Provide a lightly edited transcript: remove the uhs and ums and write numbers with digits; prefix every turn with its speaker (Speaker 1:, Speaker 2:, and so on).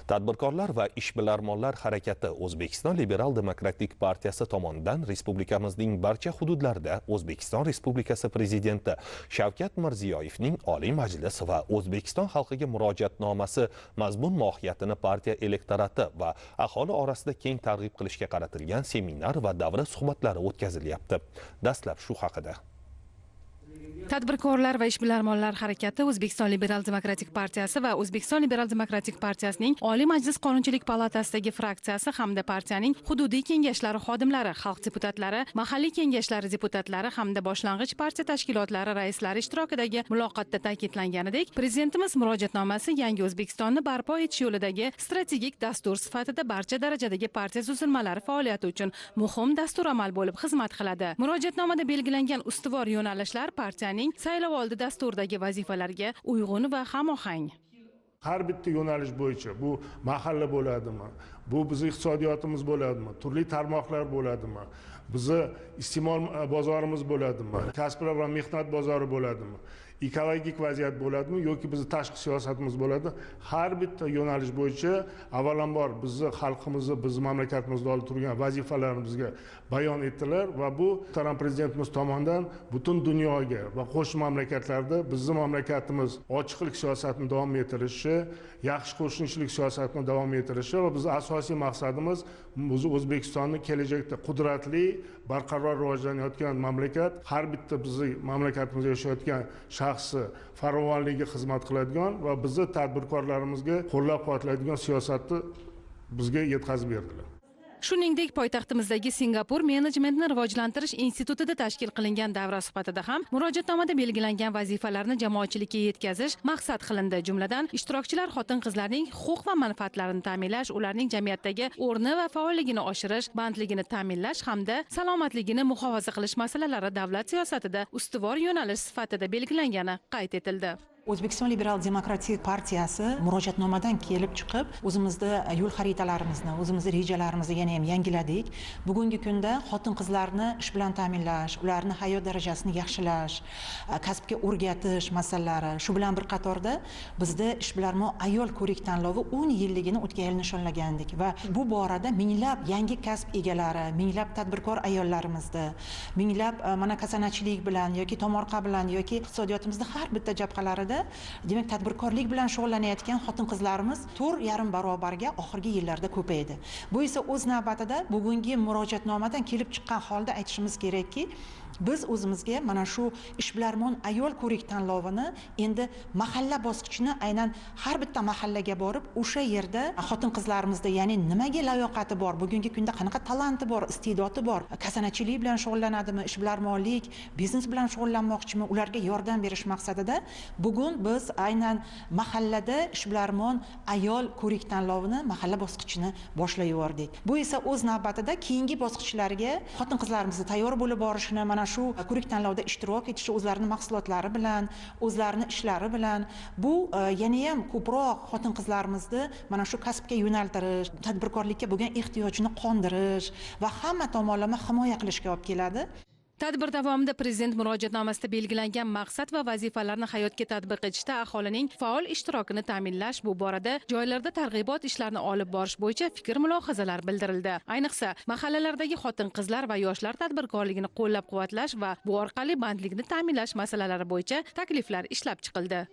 Speaker 1: Tadbirkorlar va ishbilarmonlar harakati O'zbekiston Liberal Demokratik partiyasi tomonidan respublikamizning barcha hududlarida O'zbekiston Respublikasi Prezidenti Shavkat Mirziyoyevning Oliy Majlis va O'zbekiston xalqiga murojaatnomasi mazmun mohiyatini partiya elektorati va aholi orasida keng targ'ib qilishga qaratilgan seminar va davra suhbatlari o'tkazilyapti. Dastlab shu haqida.
Speaker 2: Tadbirkorlar va ishbilarmonlar harakati O'zbekiston Liberal Demokratik partiyasi va O'zbekiston Liberal Demokratik partiyasining Oliy Majlis Qonunchilik palatasidagi fraksiyasi hamda partiyaning hududiy kengashlari xodimlari, xalq deputatlari, mahalliy kengashlari deputatlari hamda boshlang'ich partiya tashkilotlari raislari ishtirokidagi muloqotda ta'kidlanganidek, Prezidentimiz murojaatnomasi yangi O'zbekistonni barpo etish yo'lidagi strategik dastur sifatida barcha darajadagi partiya tuzilmalari faoliyati uchun muhim dastur amal bo'lib xizmat qiladi. Murojaatnomada belgilangan ustuvor yo'nalishlar partiyaning saylovoldi dasturidagi vazifalarga uyg'un va hamohang.
Speaker 3: Har bitta yo'nalish bo'yicha bu mahalla bo'ladimi, bu bizning iqtisodiyotimiz bo'ladimi, turli tarmoqlar bo'ladimi, bizni iste'mol bozorimiz bo'ladimi, kasblar va mehnat bozori bo'ladimi, ekologik vaziyat bo'ladimi yoki bizning tashqi siyosatimiz bo'ladimi, har bitta yo'nalish bo'yicha avvalambor bizni xalqimizni, bizning mamlakatimizda olib turgan vazifalarni bizga bayon etdilar va bu muhtaram prezidentimiz tomonidan butun dunyoga va qo'shni mamlakatlarda bizning mamlakatimiz ochiqlik siyosatini davom ettirishi, yaxshi qo'shnichilik siyosatini davom ettirishi va bizning asosiy maqsadimiz O'zbekistonni kelajakda qudratli, barqaror rivojlanayotgan mamlakat, har bitta bizning mamlakatimizda yashayotgan shaxsi farovonligiga xizmat qiladigan va bizni tadbirkorlarimizga qo'llab-quvvatlaydigan siyosatni bizga yetkazib berdilar.
Speaker 2: Shuningdek, poytaxtimizdagi Singapur menejmentni rivojlantirish institutida tashkil qilingan davra suhbatida ham murojaatnomada belgilangan vazifalarni jamoatchilikka yetkazish maqsad qilindi. Jumladan, ishtirokchilar xotin-qizlarning huquq va manfaatlarini ta'minlash, ularning jamiyatdagi o'rni va faolligini oshirish, bandligini ta'minlash hamda salomatligini muhofaza qilish masalalari davlat siyosatida ustuvor yo'nalish sifatida belgilangani qayd etildi.
Speaker 4: O'zbekiston Liberal Demokratik partiyasi murojaatnomadan kelib chiqib, o'zimizda yo'l xaritalarimizni, o'zimizda rejalarimizni yana ham yangiladik. Bugungi kunda xotin-qizlarni ish bilan ta'minlash, ularni hayot darajasini yaxshilash, kasbga o'rgatish masalalari, shu bilan bir qatorda bizda ishbilarmon ayol ko'rik tanlovi 10 yilligini o'tgan yil nishonlagandik va bu borada minglab yangi kasb egalari, minglab tadbirkor ayollarimizni, minglab mana kasanachilik bilan yoki tomorqa bilan yoki iqtisodiyotimizda har bitta jabhalarida demak tadbirkorlik bilan shug'ullanayotgan xotin-qizlarimiz 4,5 barobarga oxirgi yillarda ko'paydi. Bu esa o'z navbatida bugungi murojaatnomadan kelib chiqqan holda aytishimiz kerakki, biz o'zimizga mana shu ishbilarmon ayol ko'rik tanlovini endi mahalla bosqichini aynan har bitta mahallaga borib, o'sha yerda xotin-qizlarimizda, ya'ni nimaga layoqati bor, bugungi kunda qanaqa talanti bor, iste'dodi bor, kasanachilik bilan shug'ullanadimi, ishbilarmonlik, biznes bilan shug'ullanmoqchimi, ularga yordam berish maqsadida bugun biz aynan mahallada ishbilarmon ayol ko'rik tanlovini mahalla bosqichini boshlayverdik. Bu esa o'z navbatida keyingi bosqichlarga xotin-qizlarimizni tayyor bo'lib borishini, mana shu ko'rik tanlovda ishtirok etishi, o'zlarining mahsulotlari bilan, o'zlarining ishlari bilan bu yana ham ko'proq xotin-qizlarimizni mana shu kasbga yo'naltirish, tadbirkorlikka bo'lgan ehtiyojini qondirish va hamma tomonlama himoya qilishga olib keladi.
Speaker 2: Tadbir davomida Prezident murojaatnomasida belgilangan maqsad va vazifalarni hayotga tatbiq etishda aholining faol ishtirokini ta'minlash, bu borada joylarda targ'ibot ishlarini olib borish bo'yicha fikr-mulohazalar bildirildi. Ayniqsa, mahallalardagi xotin-qizlar va yoshlar tadbirkorligini qo'llab-quvvatlash va bu orqali bandlikni ta'minlash masalalari bo'yicha takliflar ishlab chiqildi.